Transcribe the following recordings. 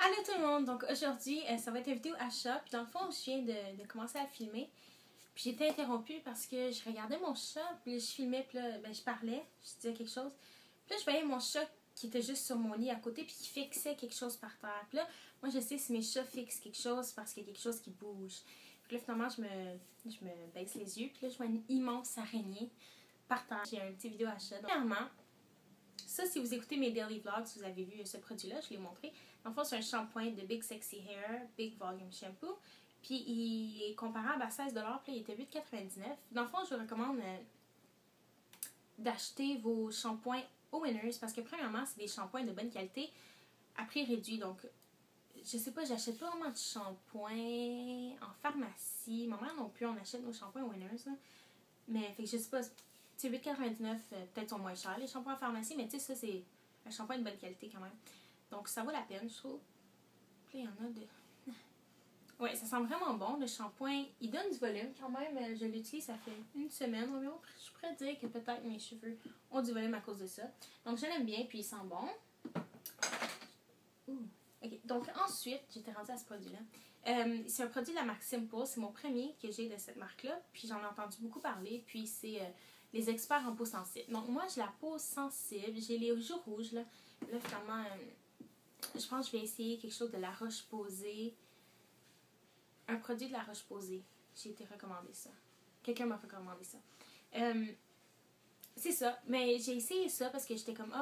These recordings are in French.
Allô tout le monde, donc aujourd'hui ça va être une vidéo achat, puis dans le fond je viens de commencer à filmer, puis j'ai été interrompue parce que je regardais mon chat, puis je filmais, puis là je parlais, je disais quelque chose, puis là je voyais mon chat qui était juste sur mon lit à côté, puis qui fixait quelque chose par terre, puis là moi je sais si mes chats fixent quelque chose parce qu'il y a quelque chose qui bouge, puis là finalement je me baisse les yeux, puis là je vois une immense araignée par terre. J'ai un petit vidéo achat, donc clairement, ça, si vous écoutez mes daily vlogs, vous avez vu ce produit-là, je l'ai montré. En fait, c'est un shampoing de Big Sexy Hair, Big Volume Shampoo. Puis, il est comparable à 16$, puis là, il était 8,99$. Dans le fond, je vous recommande d'acheter vos shampoings au Winners parce que, premièrement, c'est des shampoings de bonne qualité à prix réduit. Donc, je sais pas, j'achète pas vraiment de shampoing en pharmacie. Ma mère non plus, on achète nos shampoings au Winners, là. Mais, fait que je sais pas, tu sais, 8,99$, peut-être sont moins chers les shampoings en pharmacie, mais tu sais, ça, c'est un shampoing de bonne qualité quand même. Donc, ça vaut la peine, je trouve. Puis là, il y en a de... Ouais, ça sent vraiment bon, le shampoing. Il donne du volume quand même. Je l'utilise, ça fait une semaine environ. Je pourrais dire que peut-être mes cheveux ont du volume à cause de ça. Donc, je l'aime bien, puis il sent bon. Ouh. Ok, donc ensuite, j'étais rendue à ce produit-là. C'est un produit de la marque Simple. C'est mon premier que j'ai de cette marque-là. Puis j'en ai entendu beaucoup parler. Puis c'est les experts en peau sensible. Donc moi, j'ai la peau sensible. J'ai les joues rouges. Là finalement, je pense que je vais essayer quelque chose de La Roche-Posay. Un produit de La Roche-Posay. J'ai été recommandé ça. Quelqu'un m'a recommandé ça. C'est ça. Mais j'ai essayé ça parce que j'étais comme,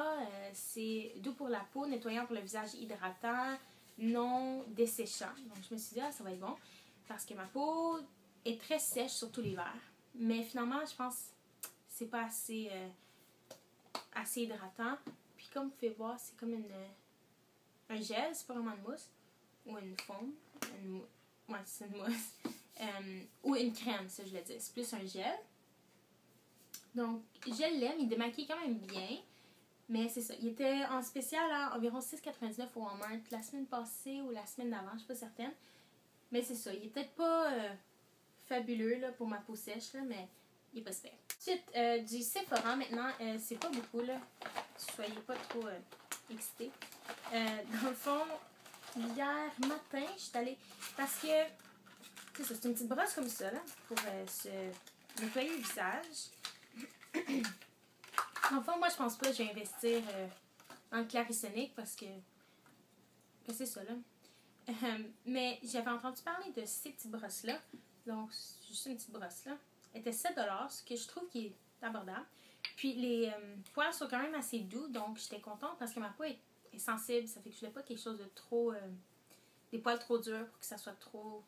c'est doux pour la peau, nettoyant pour le visage, hydratant, non desséchant. Donc je me suis dit, ça va être bon. Parce que ma peau est très sèche, surtout l'hiver. Mais finalement, je pense que c'est pas assez, assez hydratant. Puis comme vous pouvez voir, c'est comme un gel, c'est pas vraiment une mousse. Ou une foam. Ouais, c'est une mousse. Ou une crème, ça je voulais dire. C'est plus un gel. Donc, je l'aime, il démaquille quand même bien. Mais c'est ça, il était en spécial à environ 6,99$ au Walmart la semaine passée ou la semaine d'avant, je suis pas certaine. Mais c'est ça, il est peut-être pas fabuleux là, pour ma peau sèche, là, mais il est pas super. Ensuite, du Sephora maintenant, c'est pas beaucoup, là. Soyez pas trop excités. Dans le fond, hier matin, je suis allée. Parce que, c'est ça, c'est une petite brosse comme ça, là, pour se nettoyer le visage. Enfin, moi, je pense pas que je vais investir en Clarisonic parce que c'est ça, là. Mais j'avais entendu parler de ces petites brosses-là. Donc, c'est juste une petite brosse-là. Elle était 7$, ce que je trouve qui est abordable. Puis, les poils sont quand même assez doux, donc j'étais contente parce que ma peau est sensible. Ça fait que je voulais pas quelque chose de trop... des poils trop durs pour que ça soit trop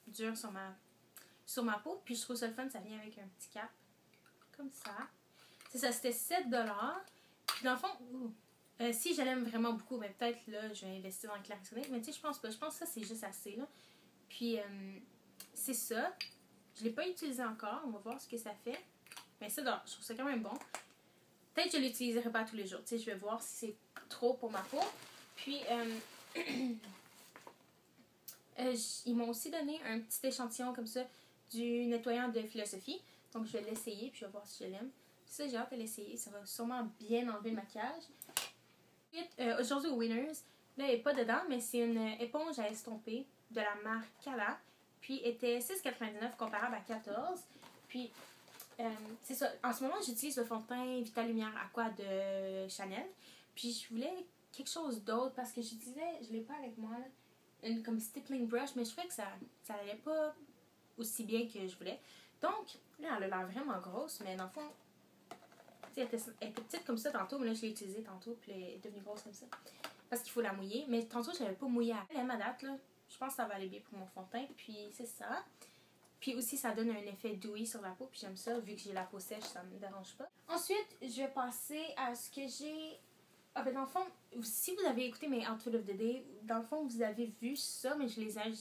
dur sur ma peau. Puis, je trouve ça le fun, ça vient avec un petit cap. Comme ça. C'est ça, c'était 7$. Puis dans le fond, si je l'aime vraiment beaucoup, mais peut-être là, je vais investir dans le Clarisonic. Mais tu sais, je pense pas. Je pense que ça, c'est juste assez, là. Puis, c'est ça. Je l'ai pas utilisé encore. On va voir ce que ça fait. Mais ça, je trouve ça quand même bon. Peut-être que je l'utiliserai pas tous les jours. Tu sais, je vais voir si c'est trop pour ma peau. Puis, ils m'ont aussi donné un petit échantillon comme ça du nettoyant de Philosophie. Donc, je vais l'essayer, puis je vais voir si je l'aime. Ça, j'ai hâte de l'essayer. Ça va sûrement bien enlever le maquillage. Aujourd'hui, au Winners, là, elle n'est pas dedans, mais c'est une éponge à estomper de la marque Cala. Puis, elle était 6,99$ comparable à 14$. Puis, c'est ça. En ce moment, j'utilise le fond de teint Vita Lumière Aqua de Chanel. Puis, je voulais quelque chose d'autre parce que j'utilisais, je ne l'ai pas avec moi, là, une comme stippling brush, mais je trouvais que ça n'allait pas aussi bien que je voulais. Donc, là, elle a l'air vraiment grosse, mais dans le fond, elle était petite comme ça tantôt, mais là, je l'ai utilisée tantôt, puis elle est devenue grosse comme ça. Parce qu'il faut la mouiller, mais tantôt, je l'avais pas mouillée à ma date, là. Je pense que ça va aller bien pour mon fond de teint, puis c'est ça. Puis aussi, ça donne un effet dewy sur la peau, puis j'aime ça, vu que j'ai la peau sèche, ça me dérange pas. Ensuite, je vais passer à ce que j'ai... Ah ben dans le fond, si vous avez écouté mes Outfit of the Day, dans le fond, vous avez vu ça, mais je les ai...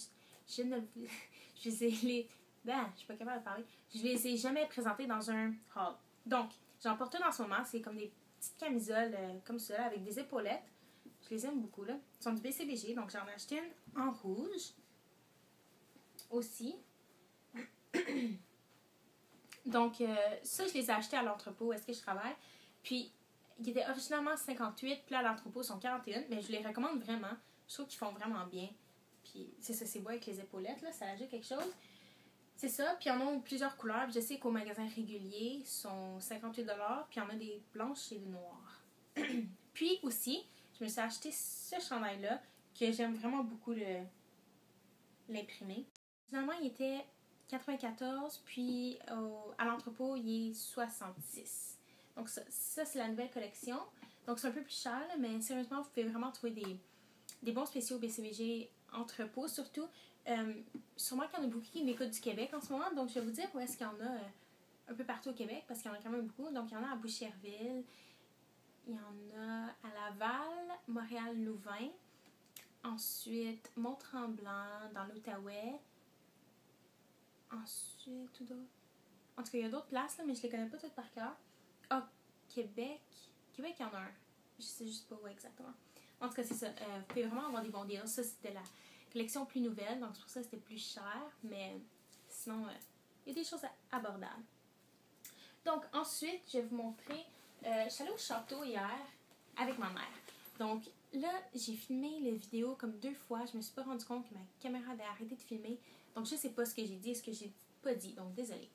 Je les ai... Ben, je suis pas capable de parler. Je les ai jamais présentés dans un haul. Donc, j'en porte une en ce moment. C'est comme des petites camisoles comme ça, avec des épaulettes. Je les aime beaucoup, là. Ils sont du BCBG, donc j'en ai acheté une en rouge. Aussi. Donc, ça, je les ai achetés à l'entrepôt. Est-ce que je travaille? Puis, ils étaient originalement 58, puis là, à l'entrepôt, ils sont 41. Mais je les recommande vraiment. Je trouve qu'ils font vraiment bien. Puis c'est ça, c'est beau avec les épaulettes, là, ça ajoute quelque chose. C'est ça, puis ils en ont plusieurs couleurs. Je sais qu'au magasin régulier, ils sont 58$, puis il y en a des blanches et des noires. Puis aussi, je me suis acheté ce chandail-là, que j'aime vraiment beaucoup l'imprimer. Finalement, il était 94, puis à l'entrepôt, il est 66. Donc ça c'est la nouvelle collection. Donc c'est un peu plus cher, là, mais sérieusement, vous pouvez vraiment trouver des bons spéciaux BCBG entrepôt, surtout. Sûrement qu'il y en a beaucoup qui m'écoutent du Québec en ce moment, donc je vais vous dire où est-ce qu'il y en a un peu partout au Québec, parce qu'il y en a quand même beaucoup. Donc il y en a à Boucherville, il y en a à Laval, Montréal-Louvain, ensuite Mont-Tremblant, dans l'Outaouais, ensuite, où d'autres? En tout cas, il y a d'autres places, là, mais je les connais pas toutes par cœur. Ah, Québec. Québec, il y en a un. Je sais juste pas où exactement. En tout cas, c'est ça. Vous pouvez vraiment avoir des bons deals. Ça, c'était la collection plus nouvelle, donc c'est pour ça que c'était plus cher. Mais sinon, il y a des choses abordables. Donc, ensuite, je vais vous montrer. Je suis allée au château hier avec ma mère. Donc, là, j'ai filmé les vidéos comme 2 fois. Je me suis pas rendu compte que ma caméra avait arrêté de filmer. Donc, je sais pas ce que j'ai dit et ce que j'ai pas dit. Donc, désolée.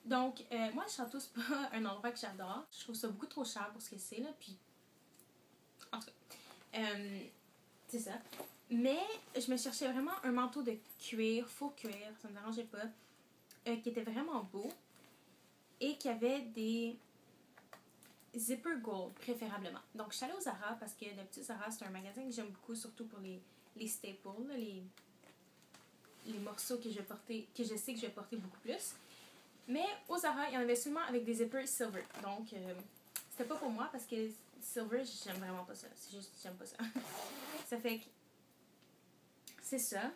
Donc, moi, le château, c'est pas un endroit que j'adore. Je trouve ça beaucoup trop cher pour ce que c'est, là. Puis, en tout cas, c'est ça. Mais, je me cherchais vraiment un manteau de cuir, faux cuir, ça me dérangeait pas, qui était vraiment beau et qui avait des zipper gold, préférablement. Donc, je suis allée au Zara parce que d'habitude, Zara, c'est un magasin que j'aime beaucoup, surtout pour les staples, là, les morceaux que je sais que je vais porter beaucoup plus. Mais au Zara, il y en avait seulement avec des zippers silver. Donc, c'était pas pour moi parce que silver, j'aime vraiment pas ça. C'est juste, j'aime pas ça. Ça fait que c'est ça.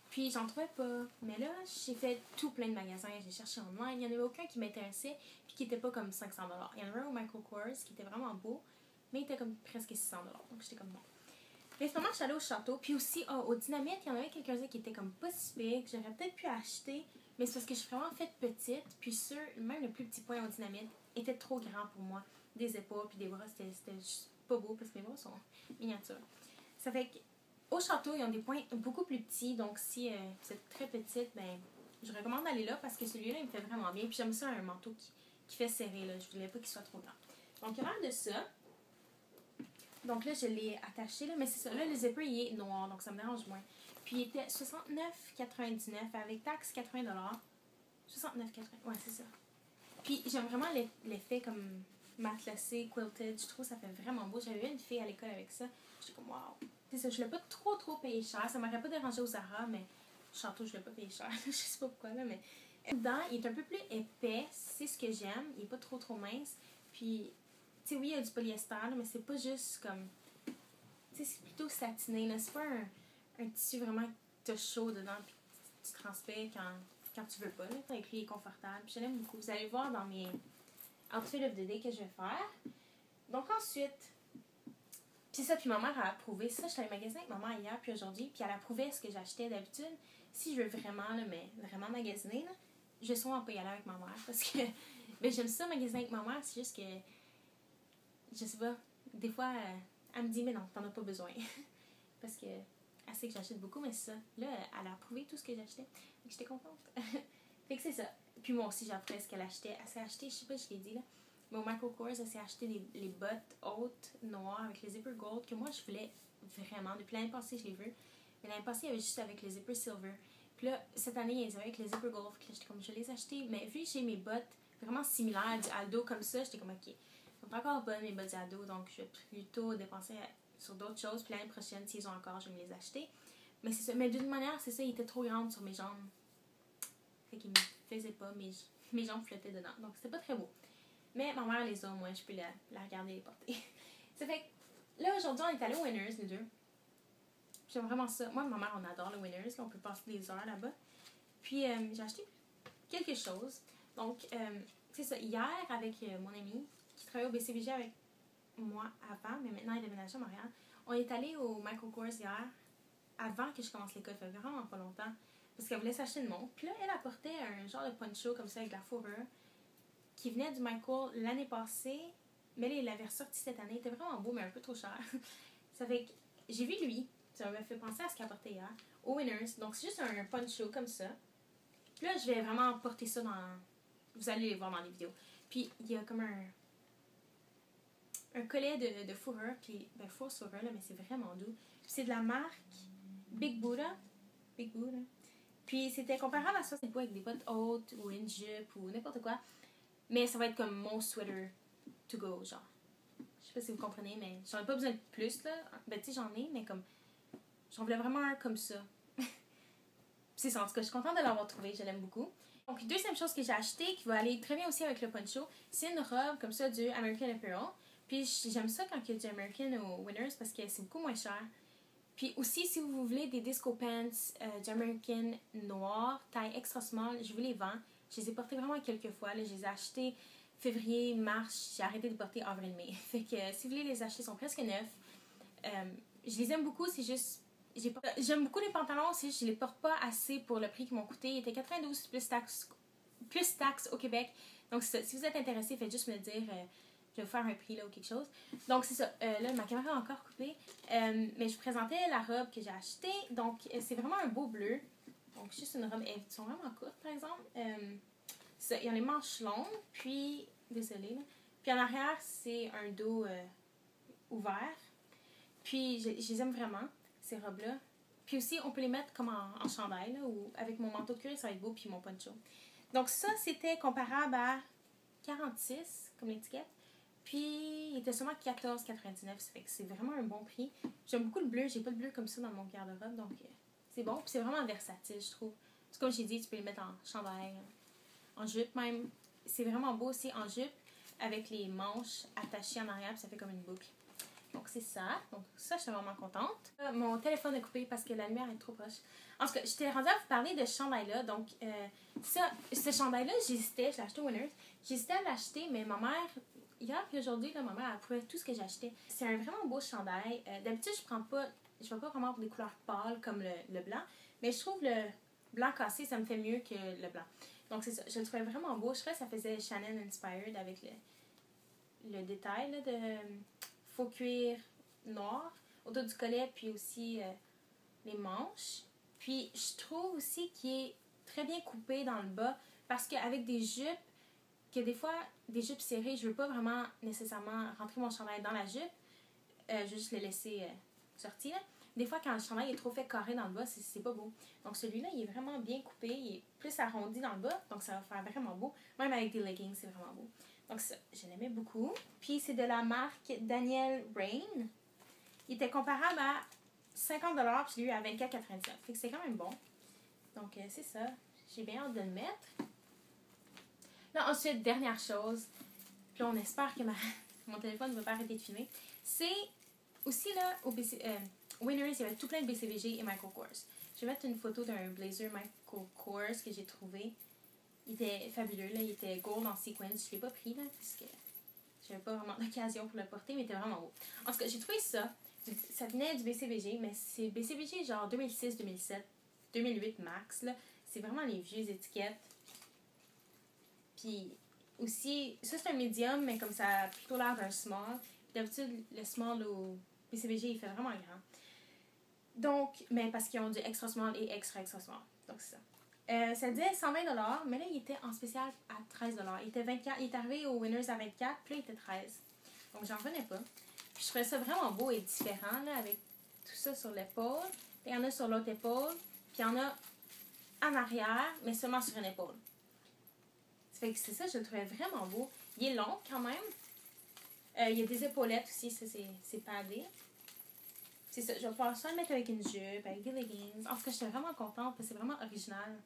Puis, j'en trouvais pas. Mais là, j'ai fait tout plein de magasins. J'ai cherché en ligne. Il n'y en avait aucun qui m'intéressait puis qui était pas comme 500$. Il y en avait un au Michael Kors qui était vraiment beau, mais il était comme presque 600$. Donc, j'étais comme non. Mais finalement, je suis allée au château. Puis aussi, au Dynamite, il y en avait quelques-uns qui étaient comme pas si pires, que j'aurais peut-être pu acheter. Mais c'est parce que je suis vraiment faite petite. Puis même le plus petit point au Dynamite était trop grand pour moi. Des épaules puis des bras, c'était juste pas beau parce que mes bras sont miniatures. Ça fait qu'au château, ils ont des points beaucoup plus petits. Donc si vous êtes très petite, ben je recommande d'aller là parce que celui-là, il me fait vraiment bien. Puis j'aime ça, un manteau qui fait serrer. Là. Je voulais pas qu'il soit trop grand. Donc, il y a l'air de ça. Donc là, je l'ai attaché, là, mais c'est ça. Là, le zipper, il est noir, donc ça me dérange moins. Puis il était 69,99 avec taxe 80$. 69,80$, ouais, c'est ça. Puis j'aime vraiment l'effet comme matelassé, quilted. Je trouve que ça fait vraiment beau. J'avais eu une fille à l'école avec ça. J'étais comme, waouh. C'est ça, je l'ai pas trop payé cher. Ça m'aurait pas dérangé au Zara, mais château, je l'ai pas payé cher. Je sais pas pourquoi, là, mais. Dedans, il est un peu plus épais. C'est ce que j'aime. Il est pas trop mince. Puis, tu sais, oui, il y a du polyester, là, mais c'est pas juste comme. Tu sais, c'est plutôt satiné, là. C'est pas un tissu vraiment qui te chaud dedans, puis tu transpires quand tu veux pas, là. Avec lui, il est confortable. Puis je l'aime beaucoup. Vous allez voir dans mes outfits of the day que je vais faire. Donc, ensuite. Puis ça, puis ma mère a approuvé. Ça, je suis allée au magasin avec ma mère hier, puis aujourd'hui, puis elle approuvait ce que j'achetais d'habitude. Si je veux vraiment, là, mais vraiment magasiner, là, je vais sûrement pas y aller avec ma mère parce que ben, j'aime ça magasiner avec ma mère, c'est juste que je sais pas, des fois elle me dit mais non, t'en as pas besoin parce que elle sait que j'achète beaucoup, mais c'est ça, là elle a approuvé tout ce que j'achetais, donc j'étais contente. Fait que c'est ça. Puis moi aussi j'approuve ce qu'elle achetait. Elle s'est acheté, je sais pas si je l'ai dit là, mais au Michael Kors, elle s'est acheté les bottes hautes noires avec les zippers gold que moi je voulais vraiment, depuis l'année passée je l'ai vu, mais l'année passée il y avait juste avec les zippers silver. Puis là, cette année, ils avaient avec les zipper gold. Puis là, j'étais comme, je les ai achetés. Mais vu que j'ai mes bottes vraiment similaires du Aldo comme ça, j'étais comme, ok, elles sont pas encore bonnes mes bottes du Aldo. Donc, je vais plutôt dépenser sur d'autres choses. Puis l'année prochaine, s'ils ont encore, je vais me les acheter. Mais c'est ça. Mais d'une manière, c'est ça, ils étaient trop grandes sur mes jambes. Fait qu'ils me faisaient pas. Mes jambes flottaient dedans. Donc, c'était pas très beau. Mais ma mère les a, moi, je peux la regarder et les porter. Ça fait que là, aujourd'hui, on est allés au Winners, les deux. J'aime vraiment ça. Moi et ma mère, on adore le Winners. Là, on peut passer des heures là-bas. Puis, j'ai acheté quelque chose. Donc, c'est ça. Hier, avec mon ami qui travaillait au BCBG avec moi avant, mais maintenant, il est déménagé à Montréal, on est allé au Michael Kors hier, avant que je commence l'école. Ça fait vraiment pas longtemps. Parce qu'elle voulait s'acheter une montre. Puis là, elle apportait un genre de poncho comme ça avec de la fourrure qui venait du Michael l'année passée. Mais là, il l'avait ressorti cette année. Il était vraiment beau, mais un peu trop cher. Ça fait que j'ai vu lui Ça m'a fait penser à ce qu'elle portait hier, au Winners. Donc, c'est juste un poncho comme ça. Puis là, je vais vraiment porter ça dans... Vous allez les voir dans les vidéos. Puis, il y a comme un collet de fourrure, puis fausse fourrure, là, mais c'est vraiment doux. Puis c'est de la marque Big Buddha. Big Buddha. Puis c'était comparable à ça, c'est pas avec des bottes hautes ou une jupe ou n'importe quoi. Mais ça va être comme mon sweater to go, genre. Je sais pas si vous comprenez, mais j'en ai pas besoin de plus, là. Ben, tu sais, j'en ai, mais comme... J'en voulais vraiment un comme ça. C'est ça, en tout cas, je suis contente de l'avoir trouvé, je l'aime beaucoup. Donc, deuxième chose que j'ai acheté, qui va aller très bien aussi avec le poncho, c'est une robe comme ça du American Apparel. Puis j'aime ça quand il y a du American au Winners parce que c'est beaucoup moins cher. Puis aussi, si vous voulez des disco pants du American noir, taille extra small, je vous les vends. Je les ai portés vraiment quelques fois. Là. Je les ai achetés février, mars. J'ai arrêté de porter avril-mai. Fait que si vous voulez les acheter, ils sont presque neufs. Je les aime beaucoup, c'est juste... J'aime beaucoup les pantalons, c'est juste je les porte pas assez pour le prix qu'ils m'ont coûté. Ils étaient 92 plus taxes au Québec. Donc si vous êtes intéressé, faites juste me dire... je vais vous faire un prix là ou quelque chose. Donc c'est ça. Là, ma caméra est encore coupée. Mais je vous présentais la robe que j'ai achetée. Donc c'est vraiment un beau bleu. Donc juste une robe. Elles sont vraiment courtes par exemple. Ça, il y a les manches longues. Puis, désolée là. Puis en arrière, c'est un dos ouvert. Puis je les aime vraiment, ces robes-là. Puis aussi, on peut les mettre comme en chandail là, ou avec mon manteau de cuir, ça va être beau. Puis mon poncho. Donc ça, c'était comparable à 46 comme l'étiquette. Puis, il était seulement 14,99$. Ça fait que c'est vraiment un bon prix. J'aime beaucoup le bleu. J'ai pas de bleu comme ça dans mon garde-robe. Donc, c'est bon. Puis, c'est vraiment versatile, je trouve. C'est comme j'ai dit, tu peux le mettre en chandail, en jupe même. C'est vraiment beau aussi en jupe avec les manches attachées en arrière. Puis, ça fait comme une boucle. Donc, c'est ça. Donc, ça, je suis vraiment contente. Mon téléphone est coupé parce que la lumière est trop proche. En tout cas, j'étais rendue à vous parler de ce chandail-là. Donc, ce chandail-là, j'hésitais. Je l'ai acheté au Winners. J'hésitais à l'acheter, mais ma mère... Hier et aujourd'hui, ma mère approuvait tout ce que j'achetais. C'est un vraiment beau chandail. D'habitude, je vais pas vraiment pour des couleurs pâles comme le blanc, mais je trouve le blanc cassé, ça me fait mieux que le blanc. Donc, c'est ça. Je le trouvais vraiment beau. Je crois que ça faisait Chanel Inspired avec le détail là, de faux cuir noir autour du collet, puis aussi les manches. Puis, je trouve aussi qu'il est très bien coupé dans le bas parce qu'avec des jupes, que des fois, des jupes serrées, je veux pas vraiment nécessairement rentrer mon chandail dans la jupe. Je veux juste le laisser sortir. Des fois, quand le chandail est trop fait carré dans le bas, c'est pas beau. Donc celui-là, il est vraiment bien coupé. Il est plus arrondi dans le bas. Donc ça va faire vraiment beau. Même avec des leggings, c'est vraiment beau. Donc ça, je l'aimais beaucoup. Puis c'est de la marque Daniel Rain. Il était comparable à 50$. Puis je l'ai eu à 24,99$. Fait que c'est quand même bon. Donc c'est ça. J'ai bien hâte de le mettre. Là, ensuite, dernière chose, puis on espère que mon téléphone ne va pas arrêter de filmer, c'est aussi là, au Winners, il y avait tout plein de BCBG et Michael Kors. Je vais mettre une photo d'un blazer Michael Kors que j'ai trouvé. Il était fabuleux, là, il était gold en sequins. Je ne l'ai pas pris, là, parce que je n'avais pas vraiment d'occasion pour le porter, mais il était vraiment beau. En tout cas, j'ai trouvé ça. Ça venait du BCBG, mais c'est BCBG genre 2006, 2007, 2008 max, là. C'est vraiment les vieux étiquettes. Puis aussi, ça c'est un medium, mais comme ça a plutôt l'air d'un small. D'habitude, le small au BCBG, il fait vraiment grand. Donc, mais parce qu'ils ont du extra small et extra small. Donc, c'est ça. Ça disait 120$, mais là, il était en spécial à 13$. Il est arrivé au Winners à 24$, puis là, il était 13$. Donc, j'en revenais pas. Puis, je trouvais ça vraiment beau et différent, là, avec tout ça sur l'épaule. Il y en a sur l'autre épaule, puis il y en a en arrière, mais seulement sur une épaule. Fait que c'est ça, je le trouvais vraiment beau. Il est long quand même. Il y a des épaulettes aussi, ça c'est padé. C'est ça, je vais pouvoir soit le mettre avec une jupe, avec des leggings. En tout cas, j'étais vraiment contente parce que c'est vraiment original.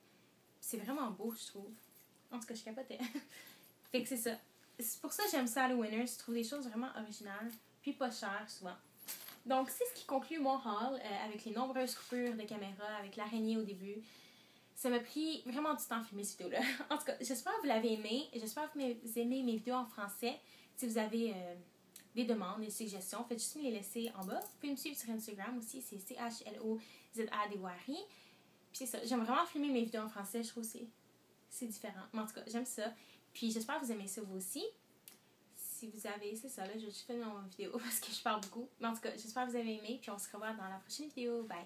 C'est vraiment beau, je trouve. En tout cas, je capotais. Fait que c'est ça. C'est pour ça que j'aime ça à le Winners. Je trouve des choses vraiment originales, puis pas chères souvent. Donc, c'est ce qui conclut mon haul avec les nombreuses coupures de caméra, avec l'araignée au début. Ça m'a pris vraiment du temps à filmer cette vidéo-là. En tout cas, j'espère que vous l'avez aimé. J'espère que vous aimez mes vidéos en français. Si vous avez des demandes, des suggestions, faites juste me les laisser en bas. Vous pouvez me suivre sur Instagram aussi. C'est CHLOZADWARI. Puis c'est ça. J'aime vraiment filmer mes vidéos en français. Je trouve que c'est différent. Mais en tout cas, j'aime ça. Puis j'espère que vous aimez ça vous aussi. si vous avez... C'est ça, là, je vais juste finir mon vidéo parce que je parle beaucoup. Mais en tout cas, j'espère que vous avez aimé. Puis on se revoit dans la prochaine vidéo. Bye!